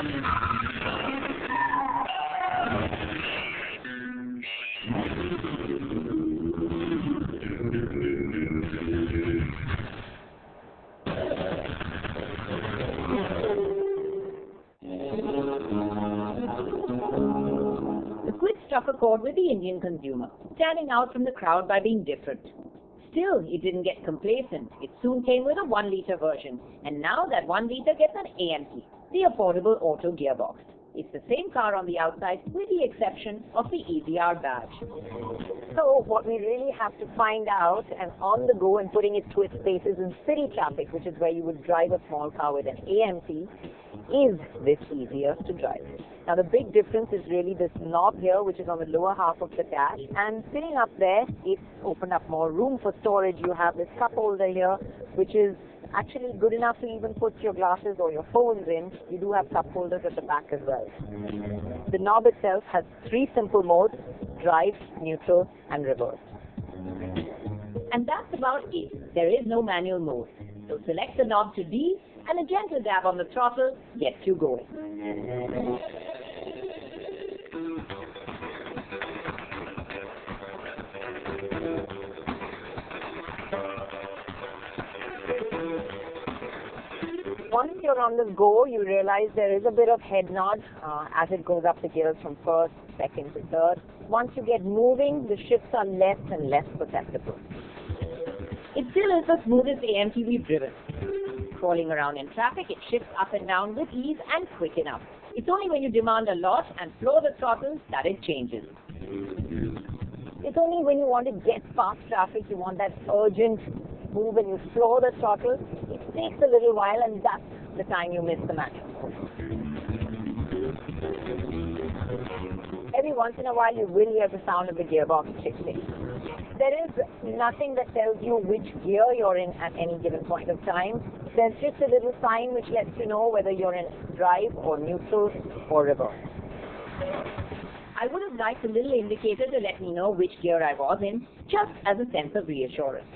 The Kwid struck a chord with the Indian consumer, standing out from the crowd by being different. Still, it didn't get complacent. It soon came with a 1-liter version, and now that 1 liter gets an AMT, the affordable auto gearbox. It's the same car on the outside with the exception of the EZR badge. So what we really have to find out, and on the go and putting it to its paces in city traffic, which is where you would drive a small car with an AMT, is this easier to drive? Now the big difference is really this knob here, which is on the lower half of the dash, and sitting up there, it's opened up more room for storage. You have this cup holder here, which is actually good enough to even put your glasses or your phones in. You do have cup holders at the back as well. The knob itself has 3 simple modes: drive, neutral, and reverse. And that's about it. There is no manual mode. So select the knob to D, and a gentle dab on the throttle gets you going. Once you're on the go, you realize there is a bit of head nod as it goes up the gears from first, second to third. Once you get moving, the shifts are less and less perceptible. It still is the smoothest AMT we've driven. Crawling around in traffic, it shifts up and down with ease and quick enough. It's only when you demand a lot and floor the throttle that it changes. It's only when you want to get past traffic, you want that urgent move and you floor the throttle. It takes a little while, and that's the time you miss the manual. Every once in a while you will hear the sound of the gearbox shifting. There is nothing that tells you which gear you're in at any given point of time. There's just a little sign which lets you know whether you're in drive or neutral or reverse. I would have liked a little indicator to let me know which gear I was in, just as a sense of reassurance.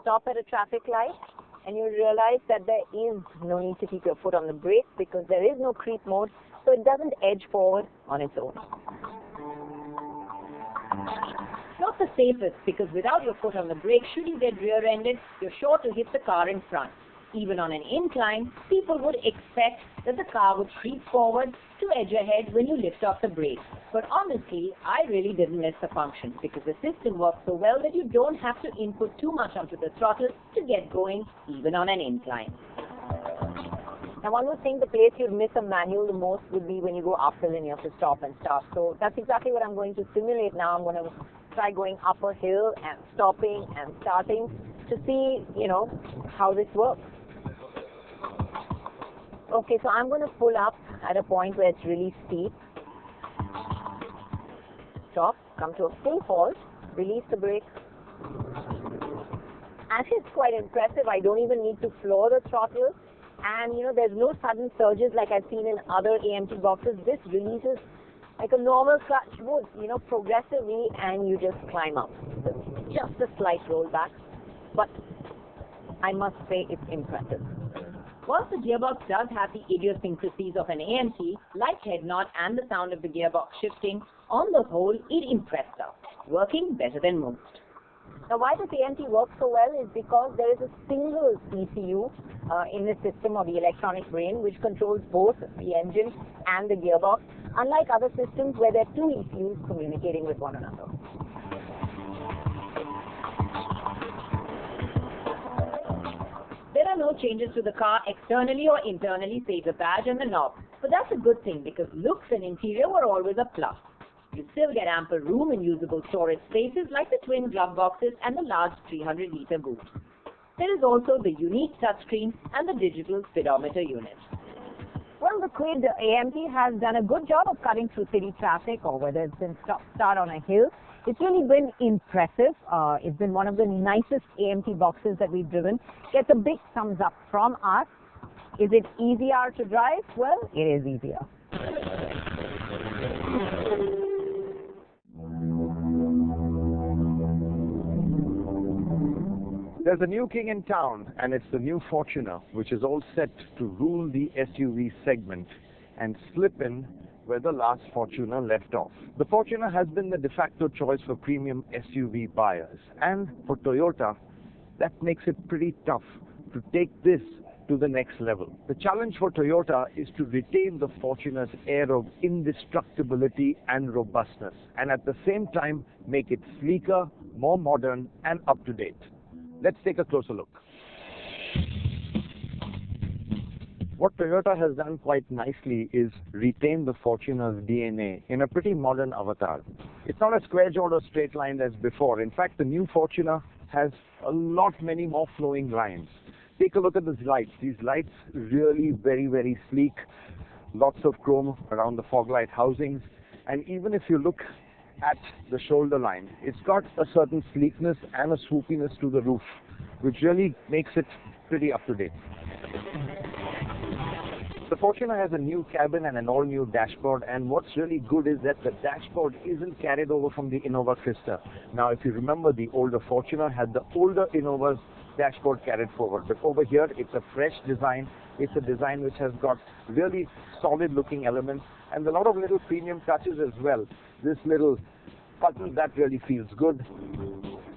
Stop at a traffic light and you realize that there is no need to keep your foot on the brake because there is no creep mode, so it doesn't edge forward on its own. Not the safest, because without your foot on the brake, should you get rear-ended, you're sure to hit the car in front. Even on an incline, people would expect that the car would creep forward to edge ahead when you lift off the brake. But honestly, I really didn't miss the function because the system works so well that you don't have to input too much onto the throttle to get going, even on an incline. Now one would think the place you'd miss a manual the most would be when you go uphill and you have to stop and start. So that's exactly what I'm going to simulate now. I'm going to try going up a hill and stopping and starting to see, how this works. Okay, so I'm going to pull up at a point where it's really steep. Stop, come to a full halt, release the brake. Actually, it's quite impressive. I don't even need to floor the throttle. And, there's no sudden surges like I've seen in other AMT boxes. This releases like a normal clutch would, progressively, and you just climb up. Just a slight rollback. But I must say it's impressive. Whilst the gearbox does have the idiosyncrasies of an AMT, like head nod and the sound of the gearbox shifting, on the whole, it impressed us, working better than most. Now, why this AMT works so well is because there is a single ECU in the system, or the electronic brain, which controls both the engine and the gearbox, unlike other systems where there are two ECUs communicating with one another. There are no changes to the car externally or internally, save the badge and the knob. But that's a good thing because looks and interior were always a plus. You still get ample room and usable storage spaces like the twin glove boxes and the large 300-liter boot. There is also the unique touchscreen and the digital speedometer unit. Well, the Kwid AMT has done a good job of cutting through city traffic, or whether it's been stop-start on a hill. It's really been impressive. It's been one of the nicest AMT boxes that we've driven. Gets a big thumbs up from us. Is it easier to drive? Well, it is easier. There's a new king in town, and it's the new Fortuner, which is all set to rule the SUV segment and slip in where the last Fortuner left off. The Fortuner has been the de facto choice for premium SUV buyers, and for Toyota, that makes it pretty tough to take this to the next level. The challenge for Toyota is to retain the Fortuner's air of indestructibility and robustness, and at the same time make it sleeker, more modern, and up-to-date. Let's take a closer look. What Toyota has done quite nicely is retain the Fortuner's DNA in a pretty modern avatar. It's not a square-jawed or straight-lined as before. In fact, the new Fortuner has a lot many more flowing lines. Take a look at these lights. These lights really very, very sleek. Lots of chrome around the fog light housings. And even if you look at the shoulder line, it's got a certain sleekness and a swoopiness to the roof, which really makes it pretty up to date. The Fortuner has a new cabin and an all-new dashboard, and what's really good is that the dashboard isn't carried over from the Innova Krista. Now, if you remember, the older Fortuner had the older Innova's dashboard carried forward, but over here it's a fresh design. It's a design which has got really solid-looking elements and a lot of little premium touches as well. This little button, that really feels good.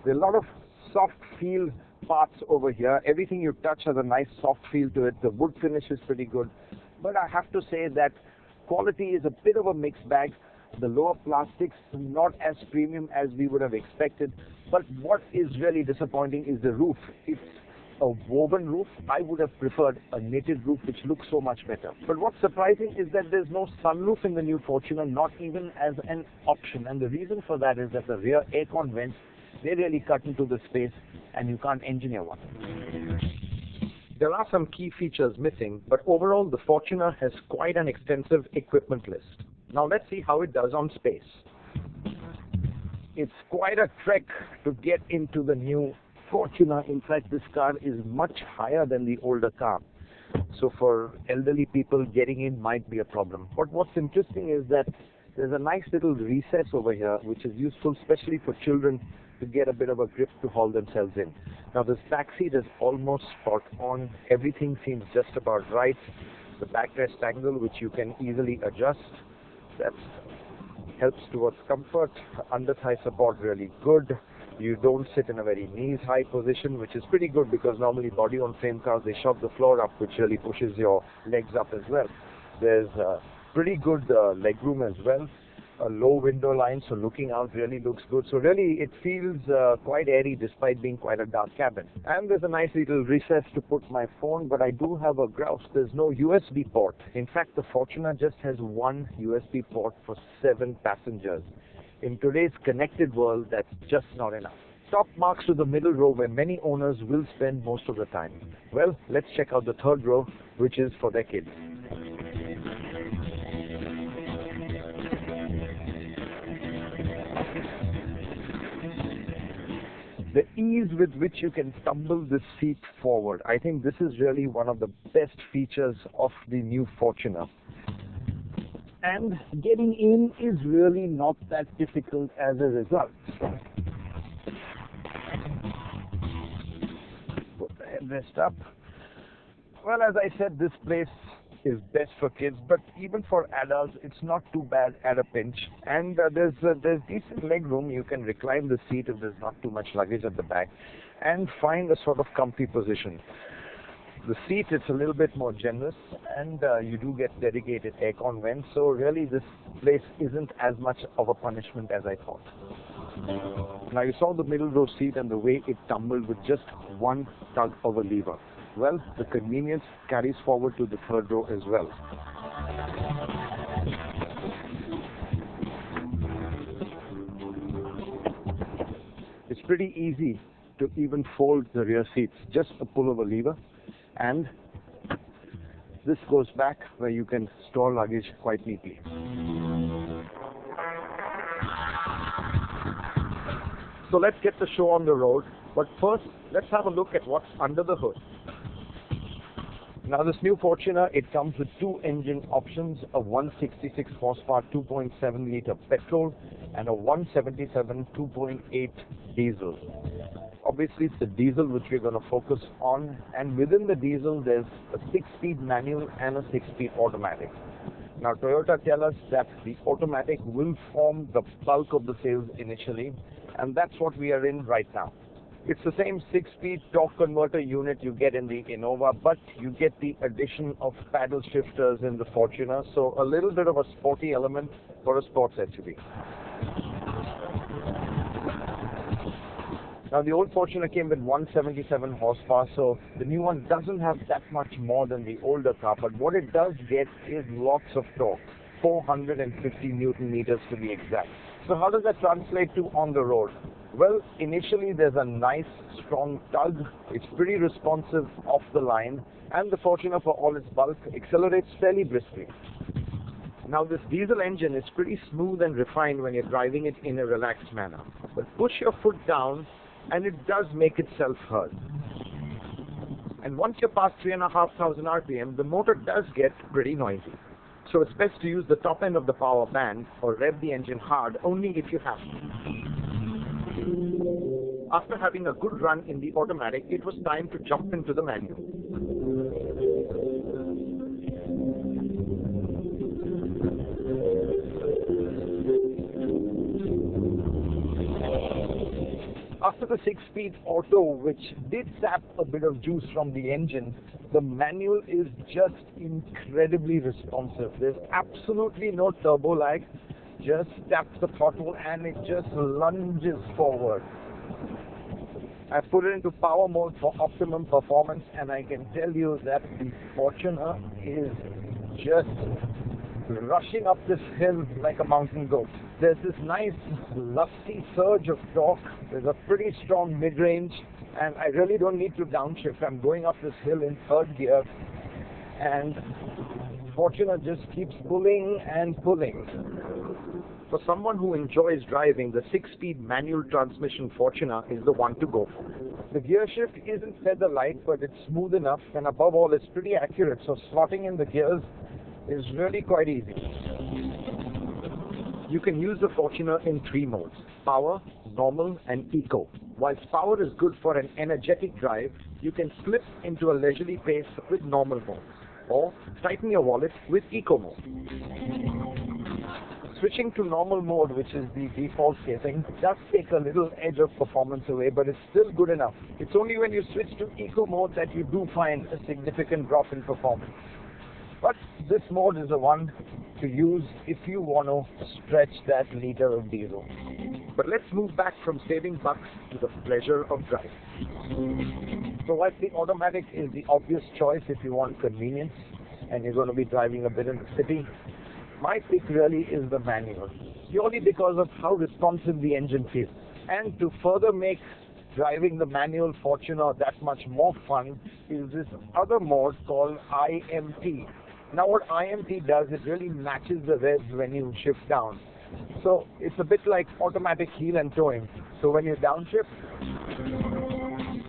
There are a lot of soft feel parts over here. Everything you touch has a nice soft feel to it. The wood finish is pretty good. But I have to say that quality is a bit of a mixed bag. The lower plastics not as premium as we would have expected. But what is really disappointing is the roof. It's a woven roof. I would have preferred a knitted roof, which looks so much better. But what's surprising is that there's no sunroof in the new Fortuner, not even as an option. And the reason for that is that the rear aircon vents, they really cut into the space and you can't engineer one. There are some key features missing, but overall the Fortuner has quite an extensive equipment list. Now let's see how it does on space. It's quite a trek to get into the new Fortuner. In fact, this car is much higher than the older car. So for elderly people, getting in might be a problem. But what's interesting is that there's a nice little recess over here, which is useful especially for children to get a bit of a grip to haul themselves in. Now this back seat is almost spot on. Everything seems just about right. The backrest angle, which you can easily adjust, that helps towards comfort. Under thigh support really good. You don't sit in a very knees high position, which is pretty good because normally body on frame cars, they shove the floor up, which really pushes your legs up as well. There's pretty good legroom as well. A low window line, so looking out really looks good. So really it feels quite airy despite being quite a dark cabin. And there's a nice little recess to put my phone, but I do have a grouse. There's no USB port. In fact, the Fortuner just has one USB port for 7 passengers. In today's connected world, that's just not enough. Top marks to the middle row where many owners will spend most of the time. Well, let's check out the third row, which is for their kids. The ease with which you can tumble this seat forward, I think this is really one of the best features of the new Fortuner. And getting in is really not that difficult as a result. Put the headrest up. Well, as I said, this place is best for kids, but even for adults, it's not too bad at a pinch. And there's decent leg room. You can recline the seat if there's not too much luggage at the back and find a sort of comfy position. The seat, it's a little bit more generous, and you do get dedicated aircon vents, so really this place isn't as much of a punishment as I thought. Now you saw the middle row seat and the way it tumbled with just one tug of a lever. Well, the convenience carries forward to the third row as well. It's pretty easy to even fold the rear seats, just a pull of a lever, and this goes back where you can store luggage quite neatly. So let's get the show on the road, but first let's have a look at what's under the hood. Now this new Fortuner, it comes with two engine options, a 166 horsepower 2.7 litre petrol and a 177 2.8 diesel. Obviously it's the diesel which we're going to focus on, and within the diesel there's a 6-speed manual and a 6-speed automatic. Now Toyota tell us that the automatic will form the bulk of the sales initially, and that's what we are in right now. It's the same 6-speed torque converter unit you get in the Innova, but you get the addition of paddle shifters in the Fortuner, so a little bit of a sporty element for a sports SUV. Now the old Fortuner came with 177 horsepower, so the new one doesn't have that much more than the older car, but what it does get is lots of torque, 450 Newton meters to be exact. So how does that translate to on the road? Well, initially there's a nice strong tug, it's pretty responsive off the line, and the Fortuner, for all its bulk, accelerates fairly briskly. Now this diesel engine is pretty smooth and refined when you're driving it in a relaxed manner, but push your foot down and it does make itself heard. And once you're past 3,500 RPM, the motor does get pretty noisy. So it's best to use the top end of the power band or rev the engine hard only if you have to. After having a good run in the automatic, it was time to jump into the manual. After the 6-speed auto, which did sap a bit of juice from the engine, the manual is just incredibly responsive. There's absolutely no turbo lag. Just tap the throttle and it just lunges forward. I put it into power mode for optimum performance, and I can tell you that the Fortuner is just rushing up this hill like a mountain goat. There's this nice lusty surge of torque. There's a pretty strong mid-range, and I really don't need to downshift. I'm going up this hill in third gear, and Fortuner just keeps pulling and pulling. For someone who enjoys driving, the 6-speed manual transmission Fortuner is the one to go for. The gear shift isn't feather light, but it's smooth enough, and above all, it's pretty accurate, so slotting in the gears is really quite easy. You can use the Fortuner in 3 modes: power, normal, and eco. Whilst power is good for an energetic drive, you can slip into a leisurely pace with normal mode, or tighten your wallet with eco mode. Switching to normal mode, which is the default setting, does take a little edge of performance away, but it's still good enough. It's only when you switch to eco mode that you do find a significant drop in performance. But this mode is the one to use if you want to stretch that liter of diesel. But let's move back from saving bucks to the pleasure of driving. So whilst the automatic is the obvious choice if you want convenience and you're going to be driving a bit in the city, my pick really is the manual, purely because of how responsive the engine feels. And to further make driving the manual Fortuner that much more fun is this other mode called IMT. Now what IMT does, it really matches the revs when you shift down. So it's a bit like automatic heel and towing. So when you downshift,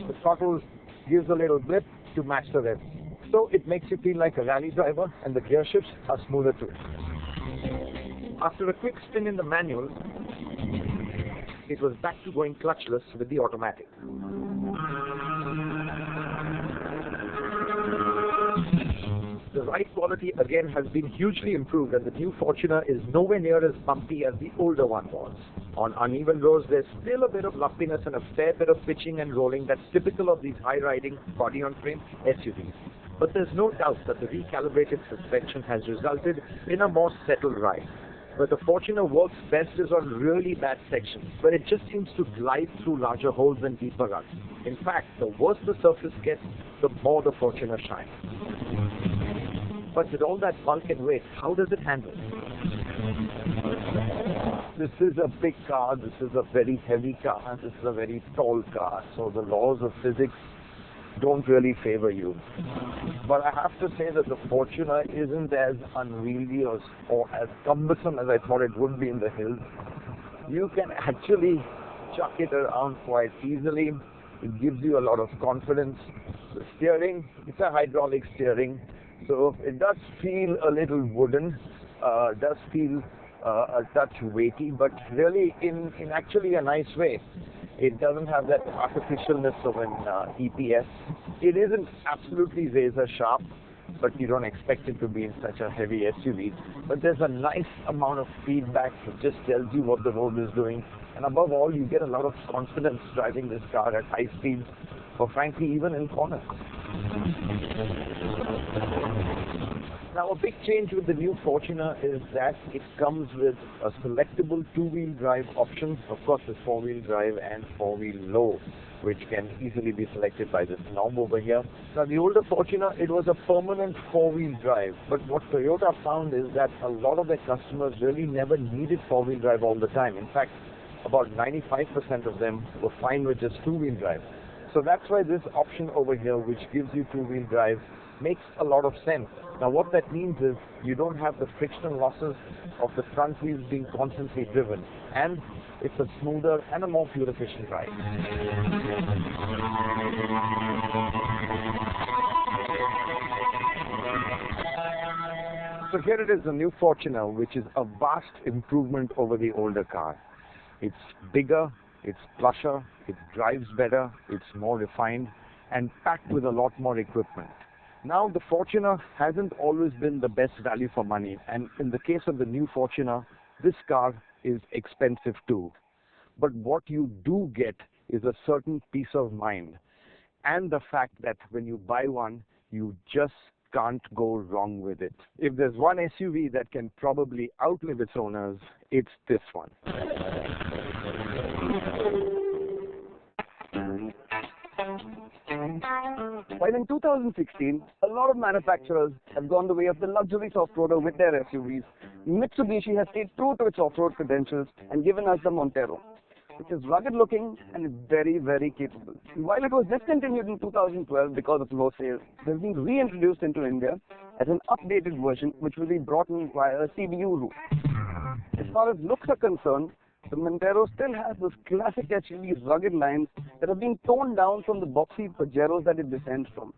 the throttle gives a little blip to match the revs. So it makes you feel like a rally driver, and the gear shifts are smoother too. After a quick spin in the manual, it was back to going clutchless with the automatic. The ride quality again has been hugely improved, and the new Fortuner is nowhere near as bumpy as the older one was. On uneven roads, there's still a bit of lumpiness and a fair bit of pitching and rolling that's typical of these high-riding, body-on-frame SUVs. But there's no doubt that the recalibrated suspension has resulted in a more settled ride. Where the Fortuner works best is on really bad sections, where it just seems to glide through larger holes and deeper ruts. In fact, the worse the surface gets, the more the Fortuner shines. But with all that bulk and weight, how does it handle? This is a big car, this is a very heavy car, this is a very tall car, so the laws of physics don't really favor you. But I have to say that the Fortuner isn't as unwieldy or as cumbersome as I thought it would be in the hills. You can actually chuck it around quite easily. It gives you a lot of confidence. The steering, it's a hydraulic steering, so it does feel a little wooden, does feel a touch weighty, but really in actually a nice way. It doesn't have that artificialness of an EPS. It isn't absolutely razor sharp, but you don't expect it to be in such a heavy SUV. But there's a nice amount of feedback that just tells you what the road is doing. And above all, you get a lot of confidence driving this car at high speeds, or frankly, even in corners. Now, a big change with the new Fortuner is that it comes with a selectable two-wheel drive option. Of course, there's four-wheel drive and four-wheel low, which can easily be selected by this knob over here. Now, the older Fortuner, it was a permanent four-wheel drive. But what Toyota found is that a lot of their customers really never needed four-wheel drive all the time. In fact, about 95% of them were fine with just two-wheel drive. So that's why this option over here, which gives you two-wheel drive, makes a lot of sense. Now what that means is you don't have the frictional losses of the front wheels being constantly driven, and it's a smoother and a more fuel efficient ride. So here it is, the new Fortuner, which is a vast improvement over the older car. It's bigger, it's plusher, it drives better, it's more refined, and packed with a lot more equipment. Now, the Fortuner hasn't always been the best value for money, and in the case of the new Fortuner, this car is expensive too. But what you do get is a certain peace of mind, and the fact that when you buy one, you just can't go wrong with it. If there's one SUV that can probably outlive its owners, it's this one. While in 2016, a lot of manufacturers have gone the way of the luxury off-roader with their SUVs, Mitsubishi has stayed true to its off-road credentials and given us the Montero, which is rugged-looking and is very, very capable. And while it was discontinued in 2012 because of low sales, it has been reintroduced into India as an updated version which will be brought in via a CBU route. As far as looks are concerned, the Montero still has those classic SUV rugged lines that have been toned down from the boxy Pajeros that it descends from.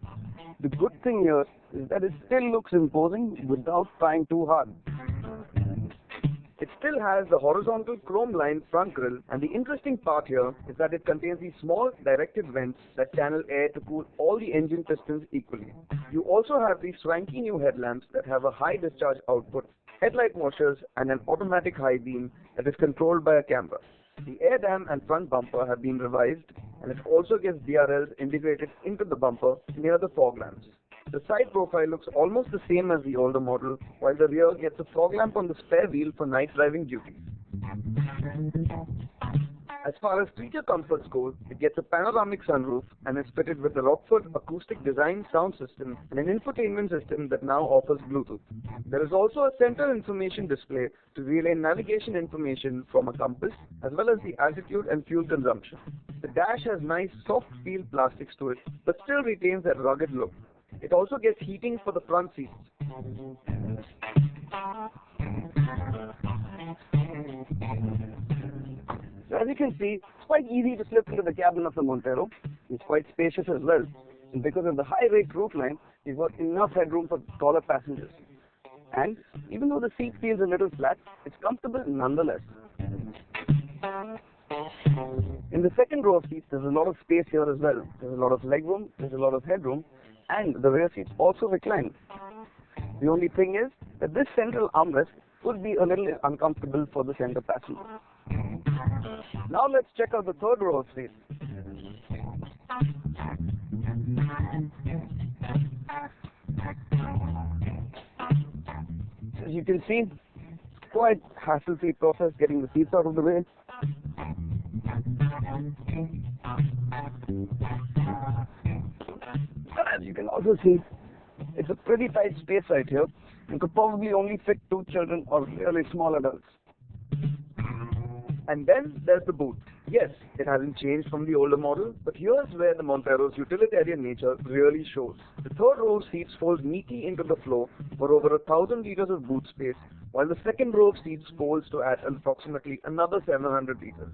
The good thing here is that it still looks imposing without trying too hard. It still has the horizontal chrome-lined front grille, and the interesting part here is that it contains these small directed vents that channel air to cool all the engine pistons equally. You also have these swanky new headlamps that have a high discharge output, headlight washers, and an automatic high beam that is controlled by a camera. The air dam and front bumper have been revised, and it also gets DRLs integrated into the bumper near the fog lamps. The side profile looks almost the same as the older model, while the rear gets a fog lamp on the spare wheel for night driving duties. As far as feature comforts go, it gets a panoramic sunroof and is fitted with a Rockford acoustic design sound system and an infotainment system that now offers Bluetooth. There is also a center information display to relay navigation information from a compass, as well as the altitude and fuel consumption. The dash has nice soft feel plastics to it, but still retains that rugged look. It also gets heating for the front seats. So as you can see, it's quite easy to slip into the cabin of the Montero. It's quite spacious as well. And because of the high rake roofline, you've got enough headroom for taller passengers. And even though the seat feels a little flat, it's comfortable nonetheless. In the second row of seats, there's a lot of space here as well. There's a lot of legroom, there's a lot of headroom, and the rear seats also recline. The only thing is that this central armrest could be a little uncomfortable for the center passenger. Now let's check out the third row of seats. As you can see, quite hassle-free process getting the seats out of the way. As you can also see, it's a pretty tight space right here. You could probably only fit 2 children or really small adults. And then there's the boot. Yes, it hasn't changed from the older model, but here's where the Montero's utilitarian nature really shows. The third row of seats folds neatly into the floor for over 1,000 liters of boot space, while the second row of seats folds to add approximately another 700 liters.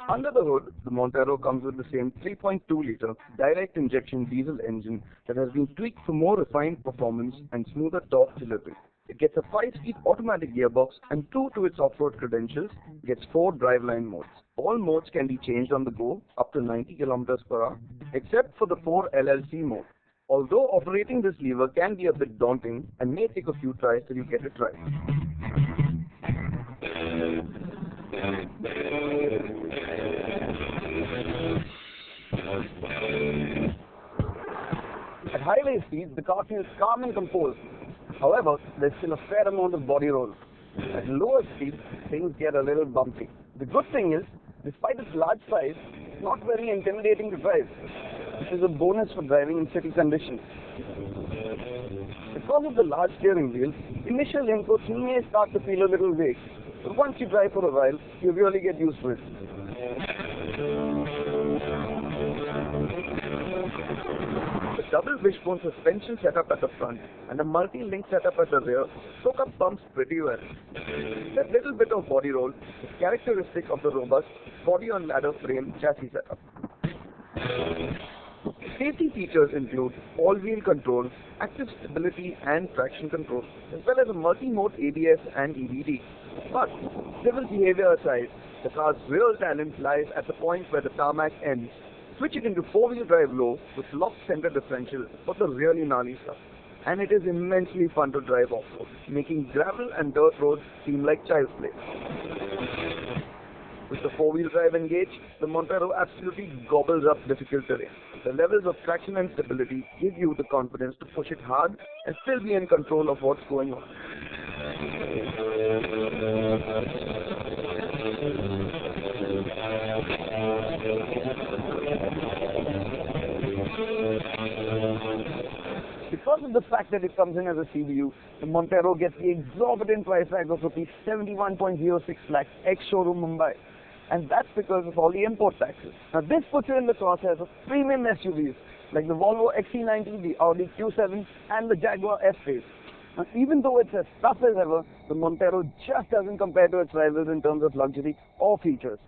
Under the hood, the Montero comes with the same 3.2-liter direct injection diesel engine that has been tweaked for more refined performance and smoother torque delivery. It gets a 5-speed automatic gearbox, and true to its off-road credentials, gets 4 driveline modes. All modes can be changed on the go up to 90 km/h, except for the 4 LLC mode. Although operating this lever can be a bit daunting and may take a few tries till you get it right. At highway speeds, the car feels calm and composed. However, there's still a fair amount of body roll. At lower speeds, things get a little bumpy. The good thing is, despite its large size, it's not very intimidating to drive, which is a bonus for driving in city conditions. Because of the large steering wheel, initial inputs may start to feel a little vague, but once you drive for a while, you really get used to it. The double wishbone suspension setup at the front and a multi-link setup at the rear soak up bumps pretty well. That little bit of body roll is characteristic of the robust body-on-ladder frame chassis setup. Safety features include all-wheel control, active stability and traction control, as well as a multi-mode ABS and EBD. But, civil behavior aside, the car's real talent lies at the point where the tarmac ends. Switch it into 4-wheel drive low with locked center differential for the really gnarly stuff. And it is immensely fun to drive off-road, making gravel and dirt roads seem like child's play. With the 4-wheel drive engaged, the Montero absolutely gobbles up difficult terrain. The levels of traction and stability give you the confidence to push it hard and still be in control of what's going on. Because of the fact that it comes in as a CBU, the Montero gets the exorbitant price tag of Rs 71.06 lakhs ex-showroom Mumbai. And that's because of all the import taxes. Now this puts it in the crosshairs of premium SUVs like the Volvo XC90, the Audi Q7 and the Jaguar F-Pace. Now even though it's as tough as ever, the Montero just doesn't compare to its rivals in terms of luxury or features.